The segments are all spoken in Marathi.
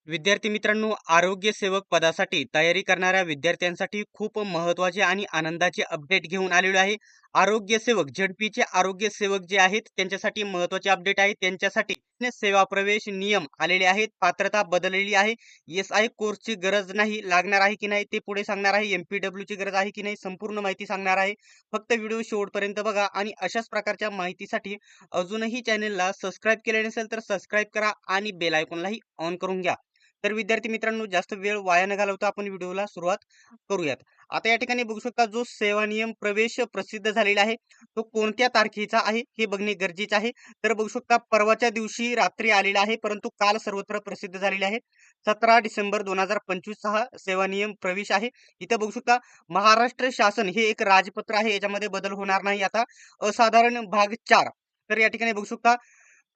विद्यार्थी मित्रांनो, आरोग्य सेवक पदासाठी तयारी करणाऱ्या विद्यार्थ्यांसाठी खूप महत्त्वाचे आणि आनंदाचे अपडेट घेऊन आलेलो आहे. आरोग्य सेवक, झेडपीचे आरोग्य सेवक जे आहेत त्यांच्यासाठी महत्त्वाचे अपडेट आहे. त्यांच्यासाठी सेवा प्रवेश नियम आलेले आहेत. पात्रता बदललेली आहे. एस-आय कोर्सची गरज नाही लागणार आहे की नाही ते पुढे सांगणार आहे. एम-पी-डब्ल्यूची गरज आहे की नाही संपूर्ण माहिती सांगणार आहे. फक्त व्हिडिओ शेवटपर्यंत बघा आणि अशाच प्रकारच्या माहितीसाठी अजूनही चॅनलला सबस्क्राईब केले नसेल तर सबस्क्राईब करा आणि बेल आयकॉनलाही ऑन करून घ्या. तर विद्यार्थी मित्रांनो, जास्त वेळ वाया न घालवता आपण व्हिडिओला सुरुवात करूयात. आता या ठिकाणी बघू शकता जो सेवा नियम प्रवेश प्रसिद्ध झालेला आहे तो कोणत्या तारखेचा आहे हे बघणे गरजेचे आहे. तर बघू शकता परवाच्या दिवशी रात्री आलेला आहे, परंतु काल सर्वत्र प्रसिद्ध झालेले आहे. 17 डिसेंबर 2025 हा सेवा नियम प्रवेश आहे. इथं बघू शकता महाराष्ट्र शासन हे एक राजपत्र आहे, याच्यामध्ये बदल होणार नाही. आता असाधारण भाग 4. तर या ठिकाणी बघू शकता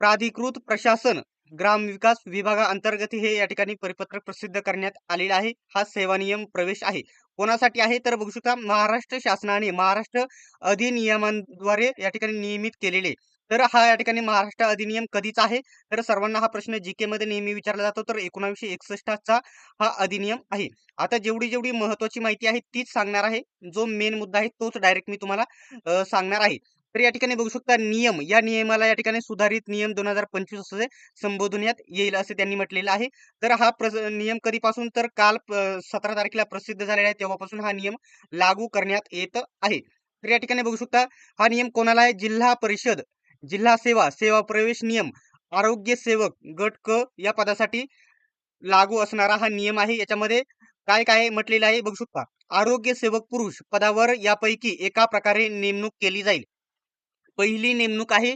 प्राधिकृत प्रशासन ग्रामविकास विभागाअंतर्गत हे या ठिकाणी परिपत्रक प्रसिद्ध करण्यात आलेलं आहे. हा सेवा नियम प्रवेश आहे. कोणासाठी आहे तर बघू शकता महाराष्ट्र शासनाने महाराष्ट्र अधिनियमांद्वारे या ठिकाणी नियमित केलेले. तर हा या ठिकाणी महाराष्ट्र अधिनियम कधीचा आहे तर सर्वांना हा प्रश्न जीके मध्ये नेहमी विचारला जातो. तर 1961 चा हा अधिनियम आहे. आता जेवढी जेवढी महत्वाची माहिती आहे तीच सांगणार आहे. जो मेन मुद्दा आहे तोच डायरेक्ट मी तुम्हाला सांगणार आहे. तर या ठिकाणी बघू शकता नियम, या नियमाला या ठिकाणी सुधारित नियम 2025 असे संबोधण्यात येईल असे त्यांनी म्हटलेलं आहे. तर हा नियम कधीपासून तर काल 17 तारखेला प्रसिद्ध झालेला आहे, तेव्हापासून हा नियम लागू करण्यात येत आहे. तर या ठिकाणी बघू शकता हा नियम कोणाला आहे, जिल्हा परिषद, जिल्हा सेवा, सेवा प्रवेश नियम, आरोग्य सेवक गट क या पदासाठी लागू असणारा हा नियम आहे. याच्यामध्ये काय काय म्हटलेलं आहे बघू शकता. आरोग्य सेवक पुरुष पदावर यापैकी एका प्रकारे नेमणूक केली जाईल. पहिली नेमणूक आहे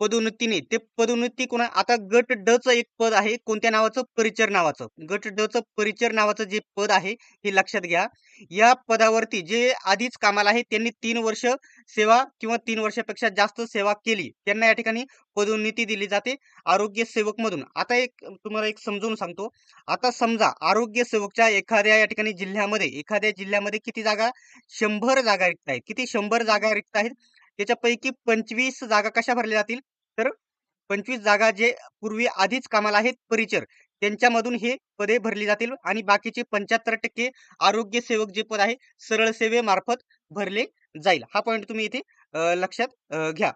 पदोन्नतीने. ते पदोन्नती कोणा आता गट ड चं एक पद आहे. कोणत्या नावाचं? परिचर नावाचं. गट ड चं परिचर नावाचं जे पद आहे हे लक्षात घ्या. या पदावरती जे आधीच कामाला आहे त्यांनी 3 वर्ष सेवा किंवा 3 वर्षापेक्षा जास्त सेवा केली. त्यांना या ठिकाणी पदोन्नती दिली जाते आरोग्य सेवक मधून. आता एक तुम्हाला एक समजावून सांगतो. आता समजा आरोग्य सेवकच्या एखाद्या या ठिकाणी जिल्ह्यामध्ये, एखाद्या जिल्ह्यामध्ये किती जागा? 100 जागा रिक्त आहेत. किती? 100 जागा रिक्त आहेत. त्याच्यापैकी 25 जागा कशा भरल्या जातील? तर 25 जागा जे पूर्वी आधीच कामाला आहेत परिचर, त्यांच्यामधून हे पदे भरली जातील आणि बाकीचे 75% आरोग्य सेवक जे पद आहे सरळ सेवेमार्फत भरले जाईल. हा पॉइंट तुम्ही इथे लक्षात घ्या.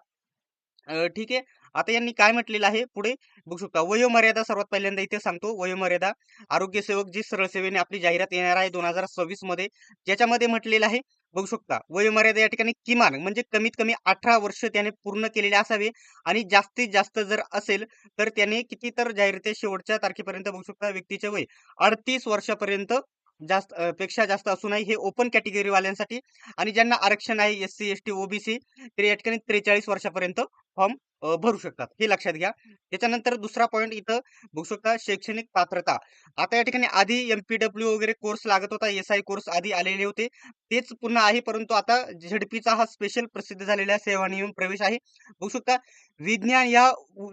ठीक आहे. आता यांनी काय म्हटलेलं आहे पुढे बघू शकता. वयोमर्यादा सर्वात पहिल्यांदा इथे सांगतो. वयोमर्यादा आरोग्य सेवक जी सरळ सेवेने आपली जाहिरात येणार आहे 2026 मध्ये, ज्याच्यामध्ये म्हटलेलं आहे बघू शकता. वयोमर्यादा या ठिकाणी किमान म्हणजे कमीत कमी 18 वर्ष त्याने पूर्ण केलेले असावे आणि जास्तीत जास्त जर असेल तर त्याने किती तर जाहिराती शेवटच्या तारखेपर्यंत बघू शकता व्यक्तीचे वय 38 वर्षापर्यंत जास्त पेक्षा जास्त असू नये. हे ओपन कॅटेगरी वाल्यांसाठी आणि ज्यांना आरक्षण आहे एस-सी, एस-टी, ओबीसी तर या ठिकाणी 43 वर्षापर्यंत फॉर्म भरू शकतात. हे लक्षात घ्या. त्याच्यानंतर दुसरा पॉइंट इथं बघू शकता शैक्षणिक पात्रता. आता या ठिकाणी आधी एम-पी-डब्ल्यू वगैरे कोर्स लागत होता. एस-आय कोर्स आधी आलेले होते. तेच पुन्हा आहे, परंतु आता झेडपीचा हा स्पेशल प्रसिद्ध झालेला सेवा नियम प्रवेश आहे. बघू शकता विज्ञान या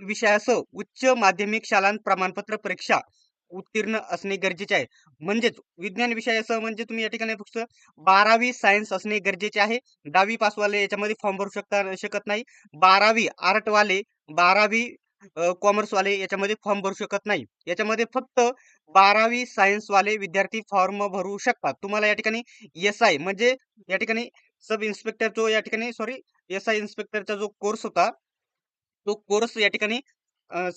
विषयासह उच्च माध्यमिक शालांत प्रमाणपत्र परीक्षा उत्तीर्ण असणे गरजेचे आहे. म्हणजेच विज्ञान विषयासह म्हणजे तुम्ही या ठिकाणी फक्त 12वी सायन्स असणे गरजेचे आहे. 10वी पासवाले याच्यामध्ये फॉर्म भरू शकत नाही. 12वी आर्टवाले, 12वी कॉमर्सवाले याच्यामध्ये फॉर्म भरू शकत नाही. याच्यामध्ये फक्त 12वी सायन्सवाले विद्यार्थी फॉर्म भरू शकतात. तुम्हाला या ठिकाणी एस-आय म्हणजे या ठिकाणी सब इन्स्पेक्टर जो या ठिकाणी सॉरी एस-आय इन्स्पेक्टरचा जो कोर्स होता, तो कोर्स या ठिकाणी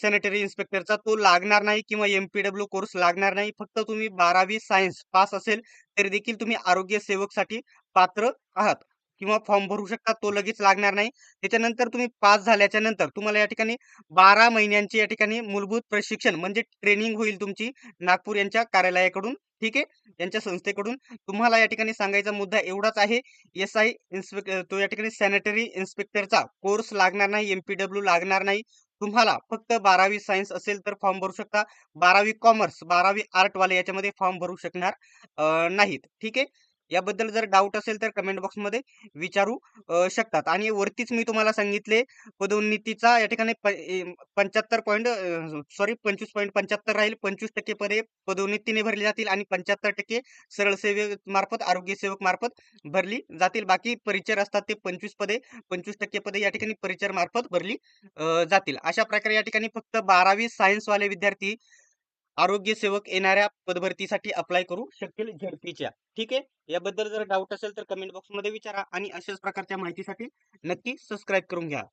सॅनिटरी इन्स्पेक्टरचा तो लागणार नाही किंवा एम-पी-डब्ल्यू कोर्स लागणार नाही. फक्त तुम्ही 12वी सायन्स पास असेल तरी देखील तुम्ही आरोग्य सेवकसाठी पात्र आहात किंवा फॉर्म भरू शकता. तो लगेच लागणार नाही. त्याच्यानंतर तुम्ही पास झाल्याच्या नंतर तुम्हाला या ठिकाणी 12 महिन्यांचे या ठिकाणी मूलभूत प्रशिक्षण म्हणजे ट्रेनिंग होईल तुमची नागपूर यांच्या कार्यालयाकडून. ठीक आहे. यांच्या संस्थेकडून. तुम्हाला या ठिकाणी सांगायचा मुद्दा एवढाच आहे. एस-आय तो या ठिकाणी सॅनिटरी इन्स्पेक्टरचा कोर्स लागणार नाही, एम-पी-डब्ल्यू लागणार नाही. तुम्हाला फक्त 12वी सायन्स असेल तर फॉर्म भरू शकता. 12वी कॉमर्स, 12वी आर्ट वाले याच्यामध्ये फॉर्म भरू शकणार नाहीत. ठीक आहे. याबद्दल जर डाऊट असेल तर कमेंट बॉक्समध्ये विचारू शकतात. आणि वरतीच मी तुम्हाला सांगितले पदोन्नतीचा या ठिकाणी 75 पॉईंट सॉरी 25.75 राहील. 25% पदे पदोन्नतीने भरली जातील आणि 75% सरळ सेवेमार्फत आरोग्य सेवक मार्फत भरली जातील. बाकी परिचर असतात ते 25 पदे, 25% पदे या ठिकाणी परिचर मार्फत भरली जातील. अशा प्रकारे या ठिकाणी फक्त 12वी सायन्स वाले विद्यार्थी आरोग्य सेवक येणाऱ्या पदभरतीसाठी अप्लाय करू शकतील झडपीच्या. ठीक आहे. याबद्दल जर डाऊट असेल तर कमेंट बॉक्समध्ये विचारा आणि अशाच प्रकारच्या माहितीसाठी नक्की सबस्क्राईब करून घ्या.